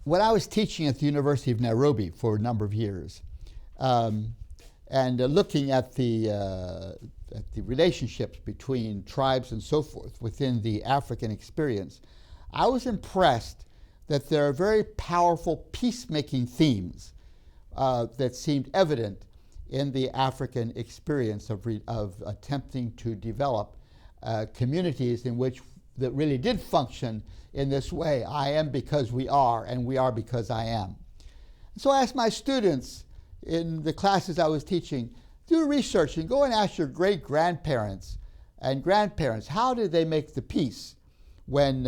when I was teaching at the University of Nairobi for a number of years, and looking at the relationships between tribes and so forth within the African experience, I was impressed that there are very powerful peacemaking themes that seemed evident in the African experience of attempting to develop communities in which that really did function in this way. I am because we are, and we are because I am. So I asked my students in the classes I was teaching, do research and go and ask your great-grandparents and grandparents, how did they make the peace when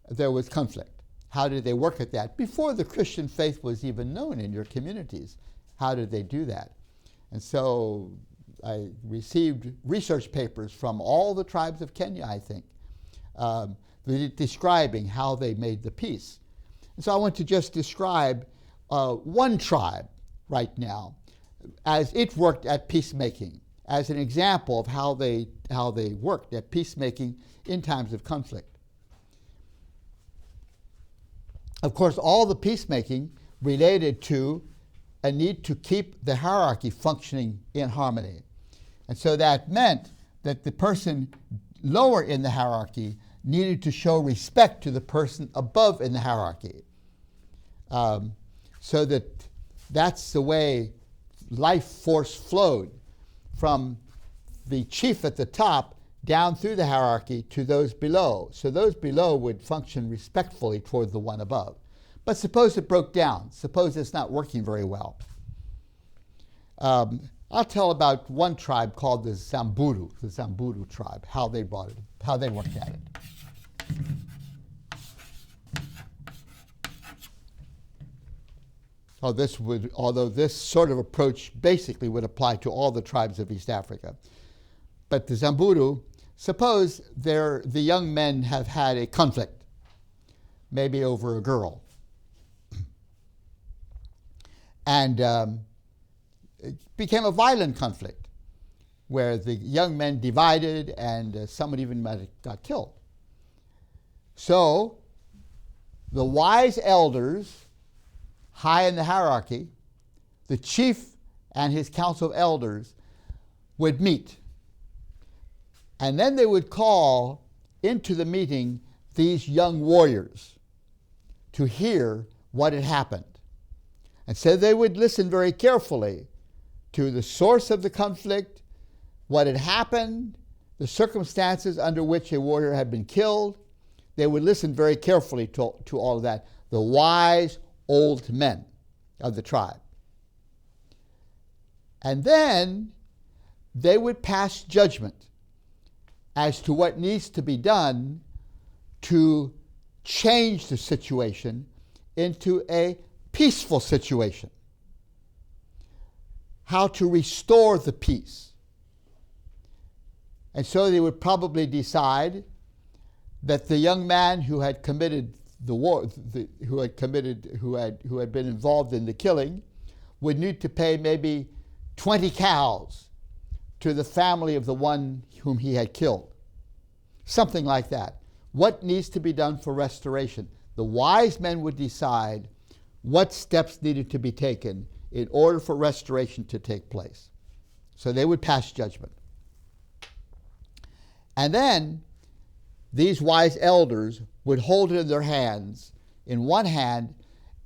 there was conflict? How did they work at that? Before the Christian faith was even known in your communities, how did they do that? And so I received research papers from all the tribes of Kenya, I think, describing how they made the peace. And so I want to just describe one tribe right now as it worked at peacemaking, as an example of how they worked at peacemaking in times of conflict. Of course, all the peacemaking related to a need to keep the hierarchy functioning in harmony. And so that meant that the person lower in the hierarchy needed to show respect to the person above in the hierarchy. So that's the way life force flowed from the chief at the top down through the hierarchy to those below. So those below would function respectfully toward the one above. But suppose it broke down. Suppose it's not working very well. I'll tell about one tribe called the Samburu tribe, how they worked at it. Although this sort of approach basically would apply to all the tribes of East Africa. But the Samburu, suppose the young men have had a conflict, maybe over a girl. And it became a violent conflict where the young men divided and someone even might have got killed. So the wise elders high in the hierarchy, the chief and his council of elders would meet. And then they would call into the meeting these young warriors to hear what had happened. And so they would listen very carefully to the source of the conflict, what had happened, the circumstances under which a warrior had been killed. They would listen very carefully to all of that. The wise old men of the tribe. And then they would pass judgment as to what needs to be done to change the situation into a peaceful situation. How to restore the peace. And so they would probably decide that the young man who had committed the war, who had been involved in the killing, would need to pay maybe 20 cows to the family of the one whom he had killed. Something like that. What needs to be done for restoration? The wise men would decide what steps needed to be taken in order for restoration to take place. So they would pass judgment. And then these wise elders would hold in their hands, in one hand,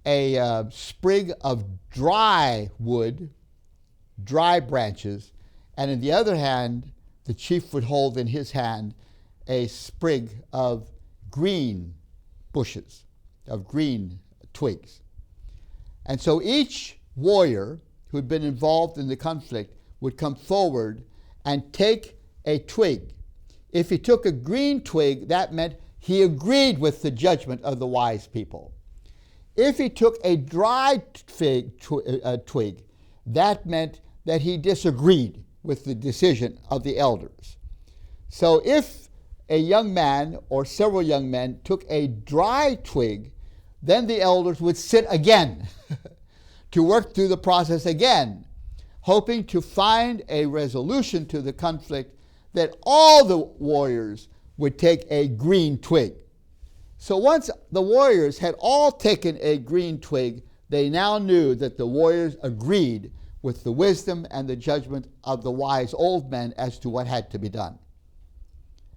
a sprig of dry wood, dry branches, and in the other hand, the chief would hold in his hand a sprig of green bushes, of green twigs. And so each warrior who had been involved in the conflict would come forward and take a twig. If he took a green twig, that meant he agreed with the judgment of the wise people. If he took a dry twig, that meant that he disagreed with the decision of the elders. So if a young man or several young men took a dry twig, then the elders would sit again to work through the process again, hoping to find a resolution to the conflict that all the warriors would take a green twig. So once the warriors had all taken a green twig, they now knew that the warriors agreed with the wisdom and the judgment of the wise old men as to what had to be done.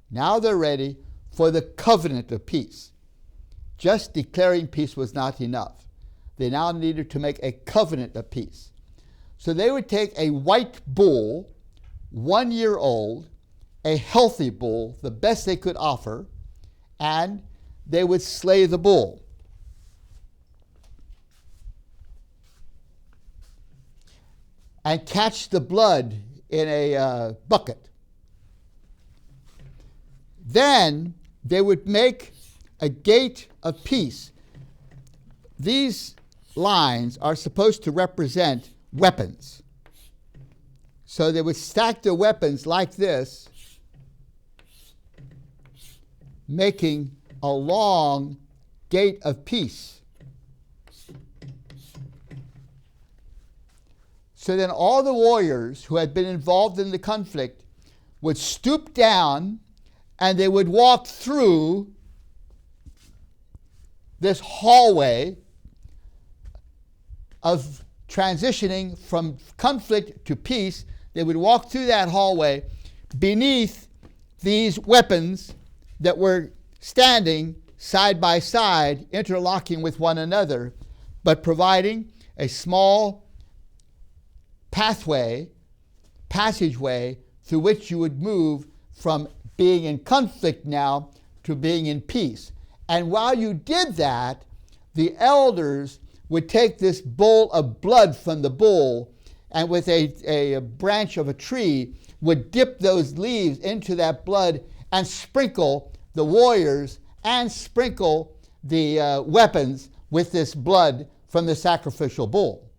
Now they're ready for the covenant of peace. Just declaring peace was not enough. They now needed to make a covenant of peace. So they would take a white bull, 1 year old, a healthy bull, the best they could offer, and they would slay the bull. And catch the blood in a bucket. Then they would make a gate of peace. These lines are supposed to represent weapons. So they would stack their weapons like this, making a long gate of peace. So then all the warriors who had been involved in the conflict would stoop down and they would walk through this hallway of transitioning from conflict to peace. They would walk through that hallway beneath these weapons that were standing side by side, interlocking with one another, but providing a small passageway through which you would move from being in conflict now to being in peace. And while you did that, the elders would take this bowl of blood from the bull and with a branch of a tree would dip those leaves into that blood and sprinkle the warriors and sprinkle the weapons with this blood from the sacrificial bull.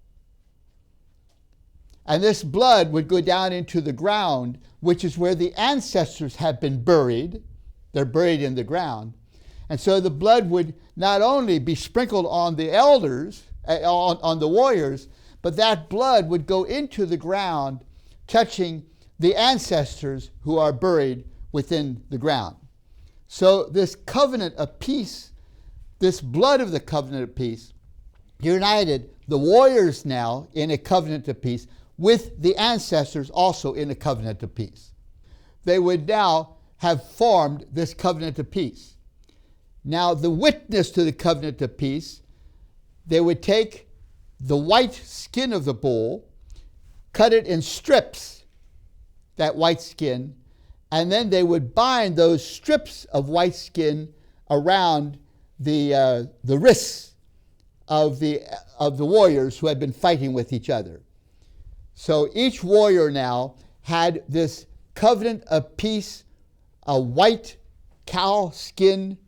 And this blood would go down into the ground, which is where the ancestors have been buried. They're buried in the ground. And so the blood would not only be sprinkled on the elders, on the warriors, but that blood would go into the ground, touching the ancestors who are buried within the ground. So this covenant of peace, this blood of the covenant of peace, united the warriors now in a covenant of peace with the ancestors also in a covenant of peace. They would now have formed this covenant of peace. Now, the witness to the covenant of peace, they would take the white skin of the bull, cut it in strips, that white skin, and then they would bind those strips of white skin around the wrists of the warriors who had been fighting with each other. So each warrior now had this covenant of peace, a white cow skin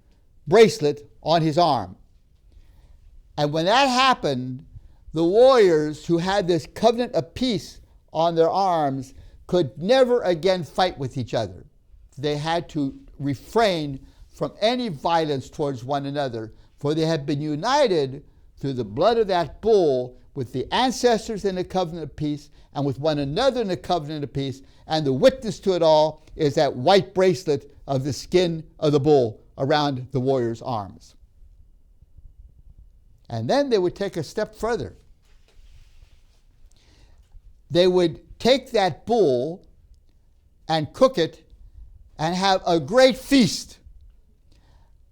bracelet on his arm. And when that happened, the warriors who had this covenant of peace on their arms could never again fight with each other. They had to refrain from any violence towards one another, for they had been united through the blood of that bull with the ancestors in a covenant of peace and with one another in a covenant of peace. And the witness to it all is that white bracelet of the skin of the bull around the warrior's arms. And then they would take a step further. They would take that bull and cook it and have a great feast.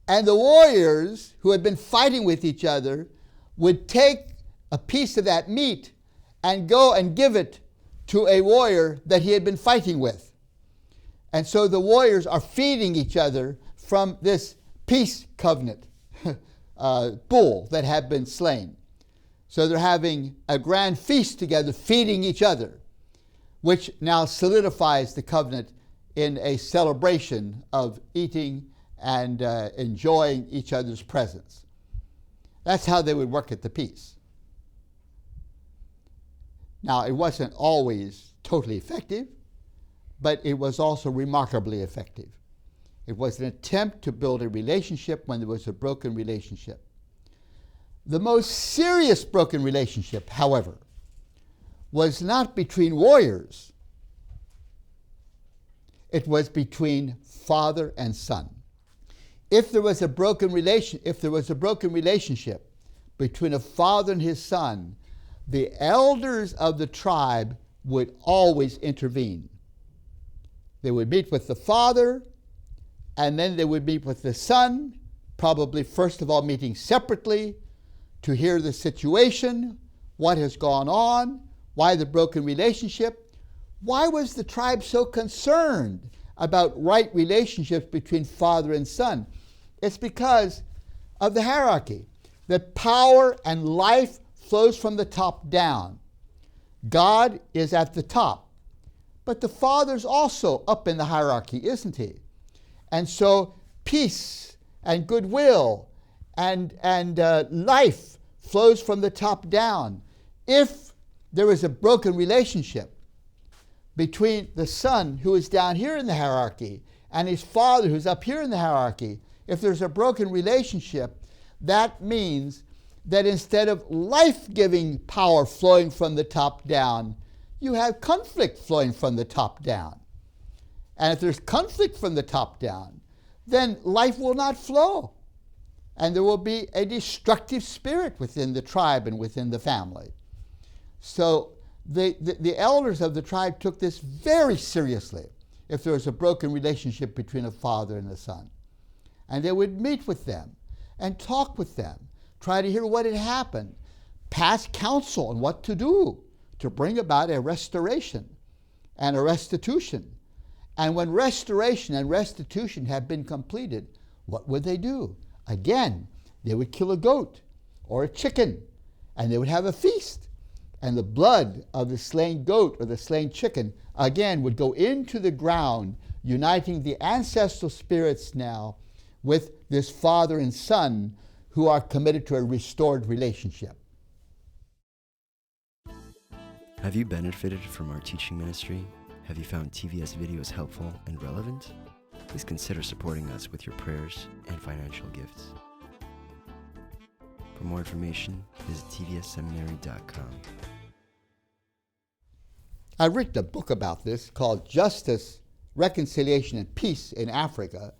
And the warriors who had been fighting with each other would take a piece of that meat and go and give it to a warrior that he had been fighting with. And so the warriors are feeding each other from this peace covenant bull that had been slain. So they're having a grand feast together, feeding each other, which now solidifies the covenant in a celebration of eating and enjoying each other's presence. That's how they would work at the peace. Now, it wasn't always totally effective, but it was also remarkably effective. It was an attempt to build a relationship when there was a broken relationship. The most serious broken relationship, however, was not between warriors. It was between father and son. if there was a broken relationship between a father and his son, the elders of the tribe would always intervene. They would meet with the father, and then they would meet with the son, probably first of all meeting separately to hear the situation, what has gone on, why the broken relationship. Why was the tribe so concerned about right relationships between father and son? It's because of the hierarchy. That power and life flows from the top down. God is at the top, but the Father's also up in the hierarchy, isn't he? And so peace and goodwill and life flows from the top down. If there is a broken relationship between the son who is down here in the hierarchy and his father who's up here in the hierarchy, if there's a broken relationship, that means that instead of life-giving power flowing from the top down, you have conflict flowing from the top down. And if there's conflict from the top down, then life will not flow. And there will be a destructive spirit within the tribe and within the family. So the elders of the tribe took this very seriously if there was a broken relationship between a father and a son. And they would meet with them and talk with them, try to hear what had happened, pass counsel on what to do to bring about a restoration and a restitution. And when restoration and restitution had been completed, what would they do? Again, they would kill a goat or a chicken, and they would have a feast. And the blood of the slain goat or the slain chicken, again, would go into the ground, uniting the ancestral spirits now with this father and son who are committed to a restored relationship. Have you benefited from our teaching ministry? Have you found TVS videos helpful and relevant? Please consider supporting us with your prayers and financial gifts. For more information, visit tvsseminary.com. I've written a book about this called Justice, Reconciliation, and Peace in Africa.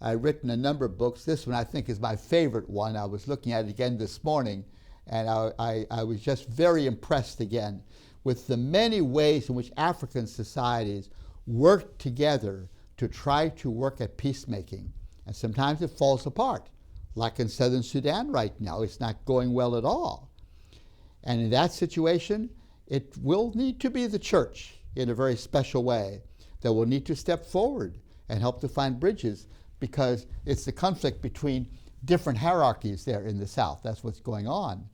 I've written a number of books. This one I think is my favorite one. I was looking at it again this morning, and I was just very impressed again with the many ways in which African societies work together to try to work at peacemaking. And sometimes it falls apart, like in southern Sudan right now. It's not going well at all. And in that situation, it will need to be the church in a very special way that will need to step forward and help to find bridges, because it's the conflict between different hierarchies there in the South. That's what's going on.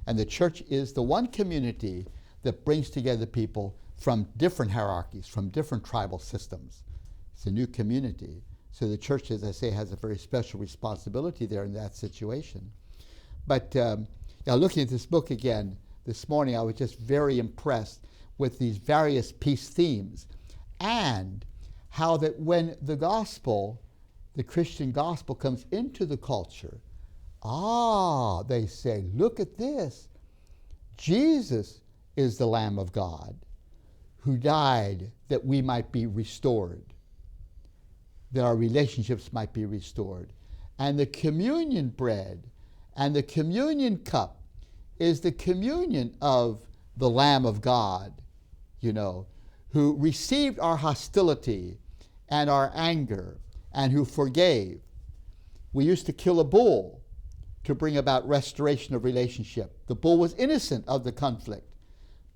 And the church is the one community that brings together people from different hierarchies, from different tribal systems. It's a new community. So the church, as I say, has a very special responsibility there in that situation. But now looking at this book again this morning, I was just very impressed with these various peace themes, and how that when the gospel, the Christian gospel, comes into the culture, they say, look at this. Jesus is the Lamb of God who died that we might be restored, that our relationships might be restored. And the communion bread and the communion cup is the communion of the Lamb of God, who received our hostility and our anger and who forgave. We used to kill a bull to bring about restoration of relationship. The bull was innocent of the conflict,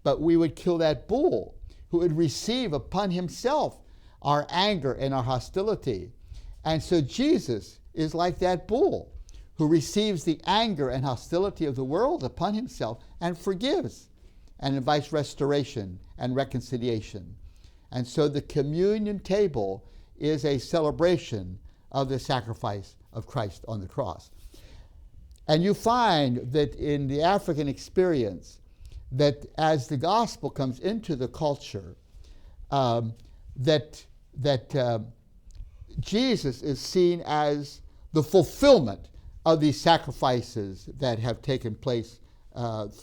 but we would kill that bull who would receive upon himself our anger and our hostility. And so Jesus is like that bull who receives the anger and hostility of the world upon himself and forgives and invites restoration and reconciliation. And so the communion table is a celebration of the sacrifice of Christ on the cross. And you find that in the African experience, that as the gospel comes into the culture, Jesus is seen as the fulfillment of these sacrifices that have taken place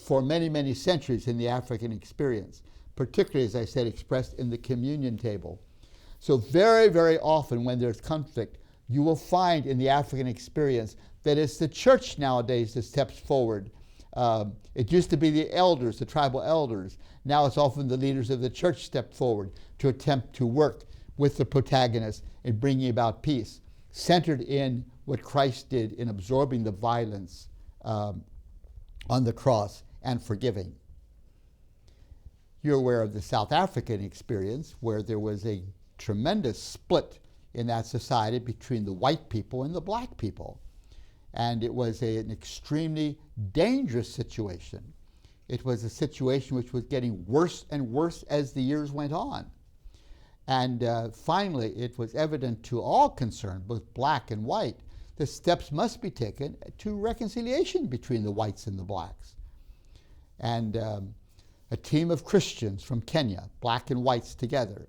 for many, many centuries in the African experience, particularly, as I said, expressed in the communion table. So very, very often when there's conflict, you will find in the African experience that it's the church nowadays that steps forward. It used to be the elders, the tribal elders. Now it's often the leaders of the church step forward to attempt to work with the protagonists in bringing about peace, centered in what Christ did in absorbing the violence on the cross and forgiving. You're aware of the South African experience, where there was a tremendous split in that society between the white people and the black people. And it was an extremely dangerous situation. It was a situation which was getting worse and worse as the years went on. And finally, it was evident to all concerned, both black and white, that steps must be taken to reconciliation between the whites and the blacks. And a team of Christians from Kenya, black and whites together,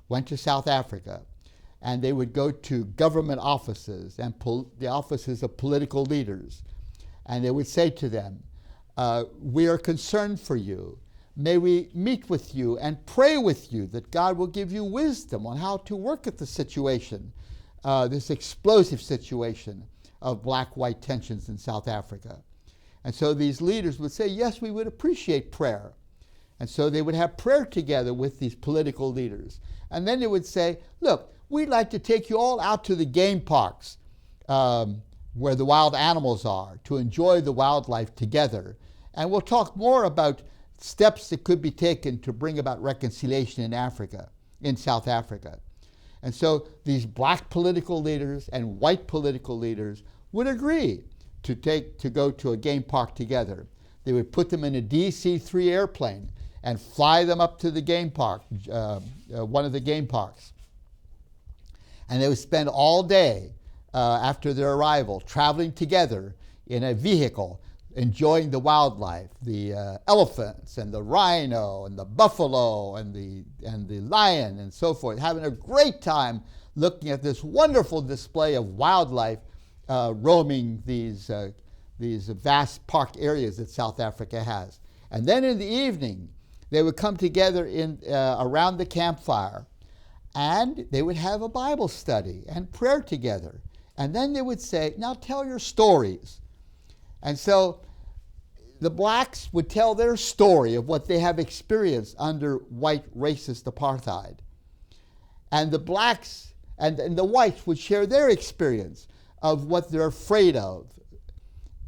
went to South Africa, and they would go to government offices and the offices of political leaders, and they would say to them, we are concerned for you. May we meet with you and pray with you that God will give you wisdom on how to work at the situation, this explosive situation of black-white tensions in South Africa. And so these leaders would say, yes, we would appreciate prayer. And so they would have prayer together with these political leaders. And then they would say, look, we'd like to take you all out to the game parks where the wild animals are to enjoy the wildlife together. And we'll talk more about steps that could be taken to bring about reconciliation in Africa, in South Africa. And so these black political leaders and white political leaders would agree to go to a game park together. They would put them in a DC-3 airplane and fly them up to the game park, one of the game parks. And they would spend all day after their arrival traveling together in a vehicle, enjoying the wildlife, the elephants and the rhino and the buffalo and the lion and so forth, having a great time looking at this wonderful display of wildlife roaming these vast park areas that South Africa has. And then in the evening, they would come together around the campfire, and they would have a Bible study and prayer together. And then they would say, now tell your stories. And so the blacks would tell their story of what they have experienced under white racist apartheid. And the blacks and the whites would share their experience of what they're afraid of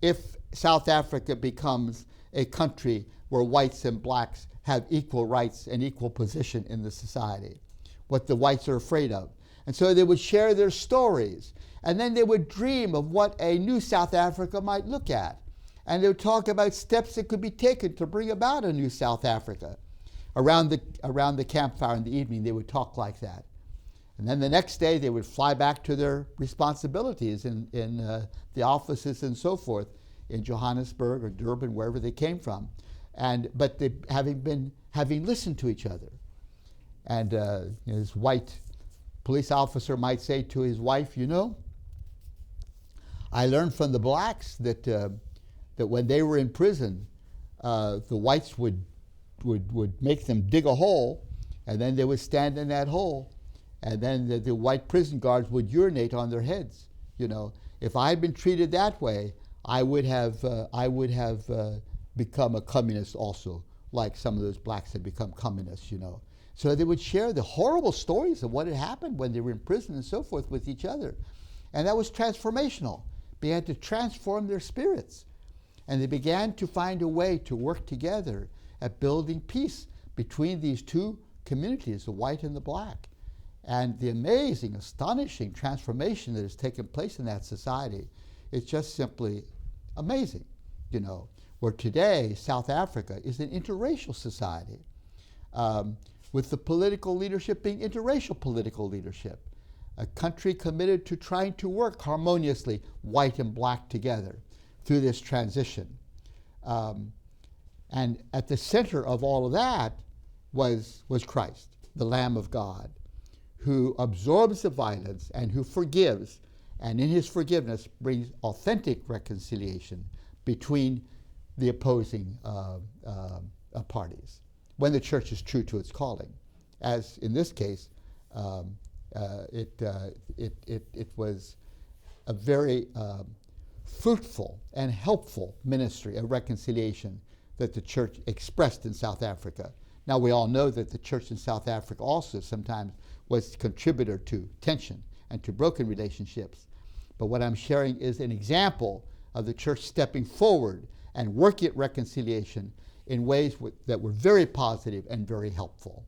if South Africa becomes a country where whites and blacks have equal rights and equal position in the society, what the whites are afraid of. And so they would share their stories. And then they would dream of what a new South Africa might look at. And they would talk about steps that could be taken to bring about a new South Africa. Around the campfire in the evening, they would talk like that. And then the next day, they would fly back to their responsibilities in the offices and so forth in Johannesburg or Durban, wherever they came from. But they, having listened to each other. And this white police officer might say to his wife, you know, I learned from the blacks that when they were in prison, the whites would make them dig a hole, and then they would stand in that hole, and then the white prison guards would urinate on their heads. You know, if I had been treated that way, I would have become a communist also, like some of those blacks had become communists. You know, so they would share the horrible stories of what had happened when they were in prison and so forth with each other, and that was transformational. They had to transform their spirits. And they began to find a way to work together at building peace between these two communities, the white and the black. And the amazing, astonishing transformation that has taken place in that society is just simply amazing. You know, where today South Africa is an interracial society, with the political leadership being interracial political leadership. A country committed to trying to work harmoniously, white and black together, through this transition. And at the center of all of that was Christ, the Lamb of God, who absorbs the violence and who forgives, and in his forgiveness brings authentic reconciliation between the opposing parties, when the church is true to its calling, as in this case, It was a very fruitful and helpful ministry of reconciliation that the church expressed in South Africa. Now, we all know that the church in South Africa also sometimes was a contributor to tension and to broken relationships. But what I'm sharing is an example of the church stepping forward and working at reconciliation in ways that were very positive and very helpful.